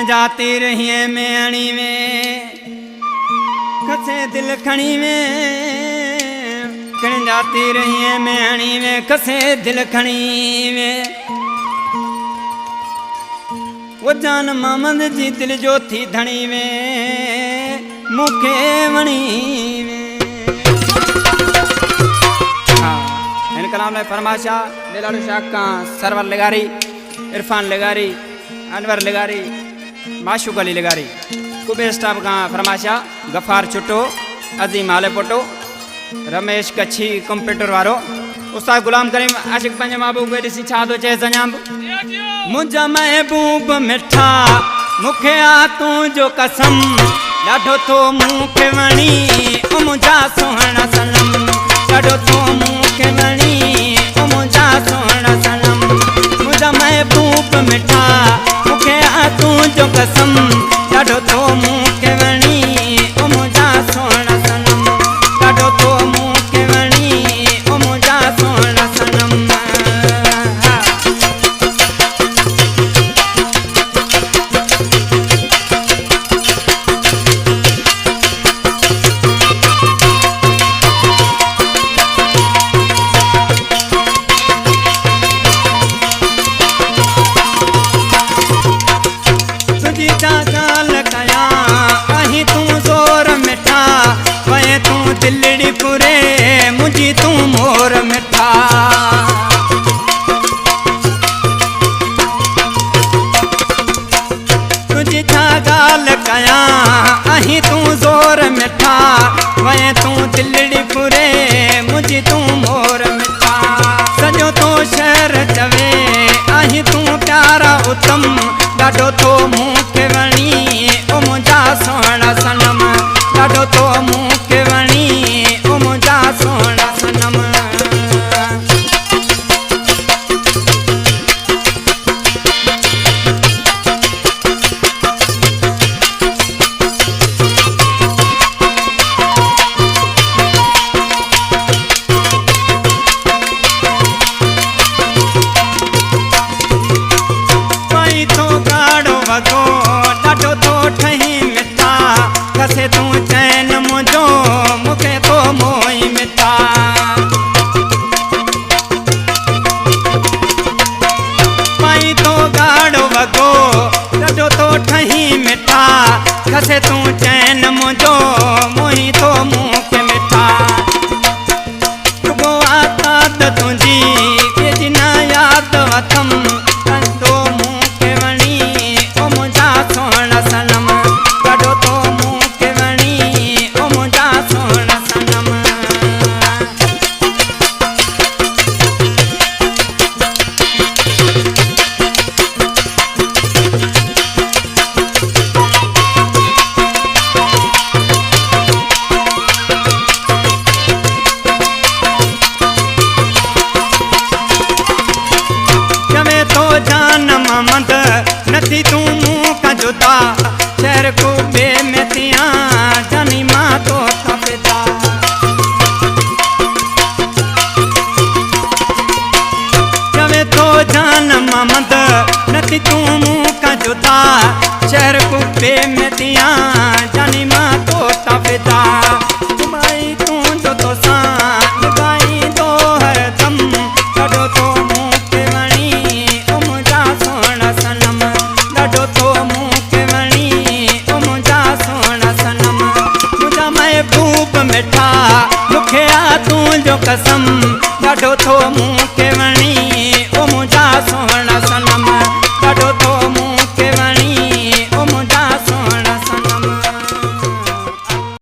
जाती रही मेहणी में खसे दिल खणी में किण जाती रही मेहणी में खसे दिल खणी में वो जान मामद जी दिल जो थी धणी में मुखे वणी में। हाँ इन कलाम ने फरमाशा दिलाड़ू शाह का सरवर लगारी इरफान लगारी अनवर लगारी माशूक अली लगारी कुबे स्टाफ का फरमाशा गफार छुट्टो अजीम आले पोटो रमेश कच्छी कंप्यूटर वारो उस्ताद गुलाम करीम आशिक पंजे महबूब के दिसी छा दो चे जनाब मुझा महबूब मिठा मुखे आ तू जो कसम डाढो तो मुखे वणी ओ मुझा सोहना सनम डाढो तो मुखे वणी ओ मुझा सोहना सनम मुझा महबूब मिठा मुखे आ तू जो कसम डाढो तो मुखे वणी ओ मुझा सोहना सनम डाढो तो मुखे वणी ओ मुझा सोहना सनम। दिलड़ी पुरे मुझी तू मोर मिठा तुझी छा गाल कया अही तू जोर मिठा वए तू दिलड़ी पुरे मुझी तू मोर मिठा सजो तो शहर चवे अही तू प्यारा उत्तम डाढो तो मुखे वणी ओ मुझा सोहना सनम डाढो तो मुखे वणी ओ मुझा सोहना सनम। पाई तो गाड़ो वगो डाढो तो ठही मिठा कसे तू चैन मुझो मुखे तो मोई मिठा पाई तो गाड़ो वगो डाढो तो ठही मिठा कसे तू चैन मुझो मोई तो मुखे मिठा रुगो आतात तुझी बेजी ना याद वथम तो मुखे वणी ओ मुझा सोहना सनम डाढो तो मुखे वणी ओ मुझा सोहना सनम। जवे तो जान ममद नथी तू मुँह का जुदा शहर को बे में तिया जानी माँ तो तपिता जवे तो जान ममद नथी तू मुँह का जुदा शहर को बे में तिया जानी माँ तो तपिता तुम्हारी तू जो तो सा लगाई दो हर दम डाढो तो मुखे वणी ओ मुझा सोहना सनम डाढो तो मुखे वणी ओ मुझा सोहना सनम मुझा महबूब मिठा मुखे आ तू जो कसम डाढो तो मुखे वणी